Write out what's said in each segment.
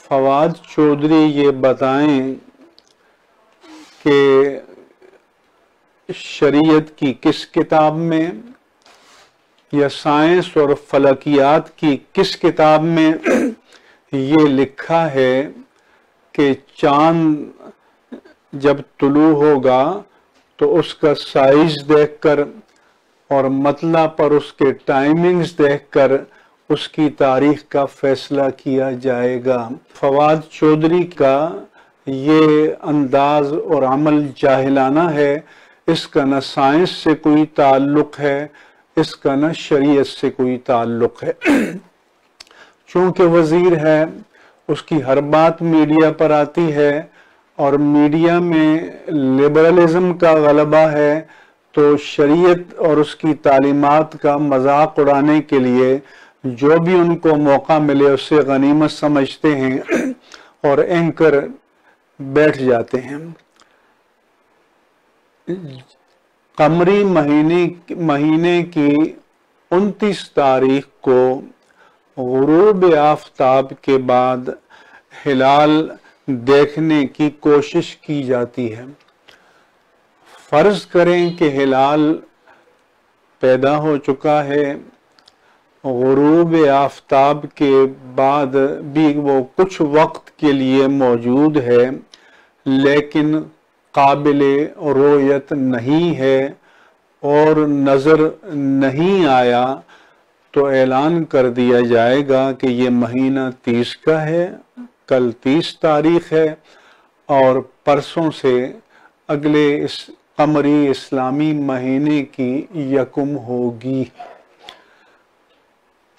فواد چودھری یہ بتائیں کہ شریعت کی کس کتاب میں یا سائنس اور فلکیات کی کس کتاب میں یہ لکھا ہے کہ چاند جب طلوع ہوگا تو اس کا سائز دیکھ کر اور مطلع پر اس کے ٹائمنگز دیکھ کر اس کی تاریخ کا فیصلہ کیا جائے گا؟ فواد چودھری کا یہ انداز اور عمل جاہلانہ ہے، اس کا نہ سائنس سے کوئی تعلق ہے، اس کا نہ شریعت سے کوئی تعلق ہے۔ چونکہ وزیر ہے، اس کی ہر بات میڈیا پر آتی ہے اور میڈیا میں لبرلزم کا غلبہ ہے، تو شریعت اور اس کی تعلیمات کا مذاق اڑانے کے لیے جو بھی ان کو موقع ملے اسے غنیمت سمجھتے ہیں اور اینکر بیٹھ جاتے ہیں۔ قمری مہینے کی 29 تاریخ کو غروب آفتاب کے بعد ہلال دیکھنے کی کوشش کی جاتی ہے۔ فرض کریں کہ ہلال پیدا ہو چکا ہے، غروب آفتاب کے بعد بھی وہ کچھ وقت کے لیے موجود ہے لیکن قابل رؤیت نہیں ہے اور نظر نہیں آیا، تو اعلان کر دیا جائے گا کہ یہ مہینہ 30 کا ہے، کل 30 تاریخ ہے اور پرسوں سے اگلے اس قمری اسلامی مہینے کی 1 ہوگی۔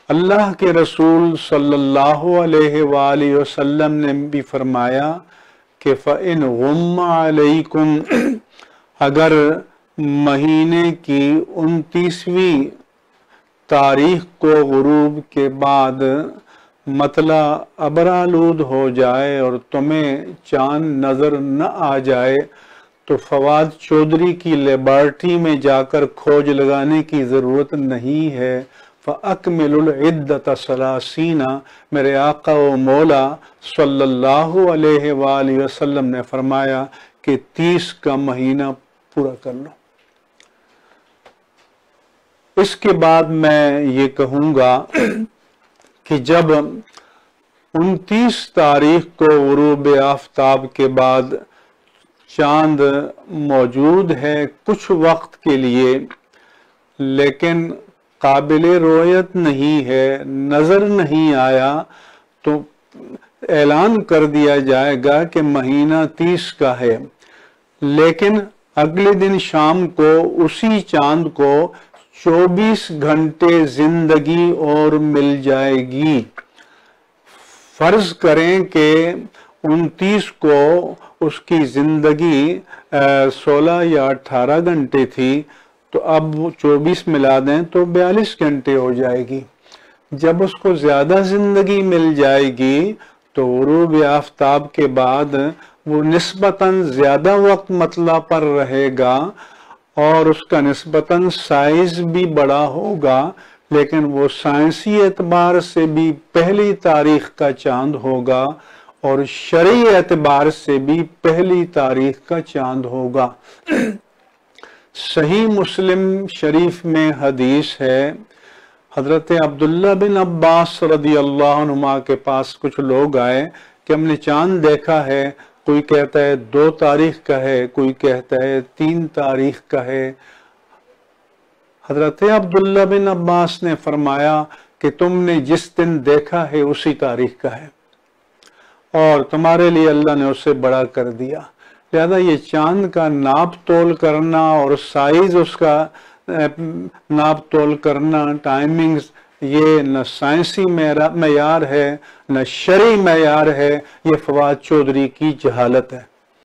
اللہ کے رسول صلی اللہ علیہ وآلہ وسلم نے بھی فرمایا کہ فَإِنْ غُمَّ عَلَيْكُمْ، اگر مہینے کی 29ویں تاریخ کو غروب کے بعد مطلع ابرآلود ہو جائے اور تمہیں چاند نظر نہ آ جائے تو فواد چودھری کی لیبارٹری میں جا کر کھوج لگانے کی ضرورت نہیں ہے۔ فَأَكْمِلُ الْعِدَّةَ ثَلَاثِينَ، میرے آقا و مولا صلی اللہ علیہ وآلہ وسلم نے فرمایا کہ 30 کا مہینہ پورا کر لو۔ اس کے بعد میں یہ کہوں گا کہ جب 29 تاریخ کو غروب آفتاب کے بعد چاند موجود ہے کچھ وقت کے لیے لیکن قابل رؤیت نہیں ہے، نظر نہیں آیا، تو اعلان کر دیا جائے گا کہ مہینہ 30 کا ہے، لیکن اگلے دن شام کو اسی چاند کو 24 گھنٹے زندگی اور مل جائے گی۔ فرض کریں کہ 29 کو اس کی زندگی 16 یا 18 گھنٹے تھی، تو اب 24 ملا دیں تو 42 گھنٹے ہو جائے گی۔ جب اس کو زیادہ زندگی مل جائے گی تو غروب آفتاب کے بعد وہ نسبتاً زیادہ وقت مطلع پر رہے گا اور اس کا نسبتاً سائز بھی بڑا ہوگا، لیکن وہ سائنسی اعتبار سے بھی پہلی تاریخ کا چاند ہوگا اور شرعی اعتبار سے بھی پہلی تاریخ کا چاند ہوگا۔ صحیح مسلم شریف میں حدیث ہے، حضرت عبداللہ بن عباس رضی اللہ عنہما کے پاس کچھ لوگ آئے کہ ہم نے چاند دیکھا ہے، کوئی کہتا ہے 2 تاریخ کا ہے، کوئی کہتا ہے 3 تاریخ کا ہے۔ حضرت عبداللہ بن عباس نے فرمایا کہ تم نے جس دن دیکھا ہے اسی تاریخ کا ہے اور تمہارے لیے اللہ نے اسے بڑا کر دیا، لہذا یہ چاند کا ناپ تول کرنا اور سائز اس کا ناپ تول کرنا، ٹائمنگز، یہ نہ سائنسی معیار ہے نہ شرعی معیار ہے، یہ فواد چودھری کی جہالت ہے۔